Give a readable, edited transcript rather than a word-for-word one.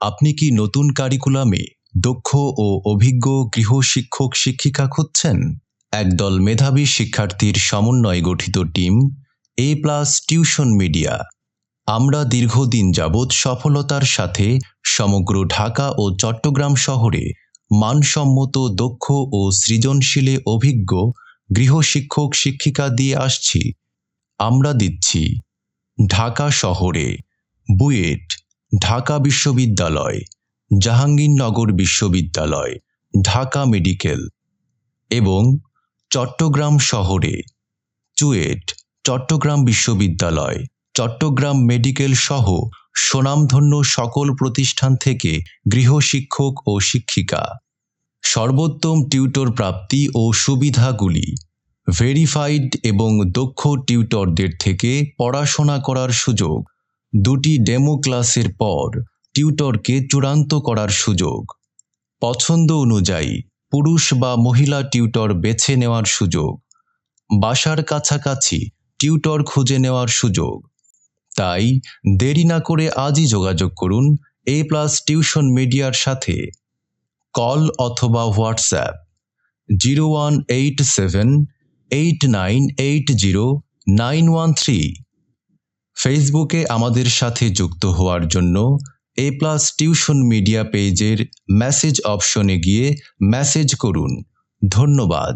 আপনি কি নতুন কারিকুলামে দক্ষ ও অভিজ্ঞ গৃহ শিক্ষক শিক্ষিকা খুঁজছেন? একদল মেধাবী শিক্ষার্থীর সমন্বয়ে গঠিত টিম এ প্লাস টিউশন মিডিয়া। আমরা দীর্ঘদিন যাবৎ সফলতার সাথে সমগ্র ঢাকা ও চট্টগ্রাম শহরে মানসম্মত দক্ষ ও সৃজনশীলে অভিজ্ঞ গৃহ শিক্ষক শিক্ষিকা দিয়ে আসছি। আমরা দিচ্ছি ঢাকা শহরে বুয়েট, ঢাকা বিশ্ববিদ্যালয়, জাহাঙ্গীরনগর বিশ্ববিদ্যালয়, ঢাকা মেডিকেল এবং চট্টগ্রাম শহরে চুয়েট, চট্টগ্রাম বিশ্ববিদ্যালয়, চট্টগ্রাম মেডিকেল সহ স্বনামধন্য সকল প্রতিষ্ঠান থেকে গৃহ শিক্ষক ও শিক্ষিকা। সর্বোত্তম টিউটর প্রাপ্তি ও সুবিধাগুলি: ভেরিফাইড এবং দক্ষ টিউটরদের থেকে পড়াশোনা করার সুযোগ, 2টি ডেমো ক্লাসের পর টিউটরকে চূড়ান্ত করার সুযোগ, পছন্দ অনুযায়ী পুরুষ বা মহিলা টিউটর বেছে নেওয়ার সুযোগ, বাসার কাছাকাছি টিউটর খুঁজে নেওয়ার সুযোগ। তাই দেরি না করে আজই যোগাযোগ করুন এ প্লাস টিউশন মিডিয়ার সাথে। কল অথবা হোয়াটসঅ্যাপ 01878980913। ফেসবুকে আমাদের সাথে যুক্ত হওয়ার জন্য এ প্লাস টিউশন মিডিয়া পেজের মেসেজ অপশনে গিয়ে মেসেজ করুন। ধন্যবাদ।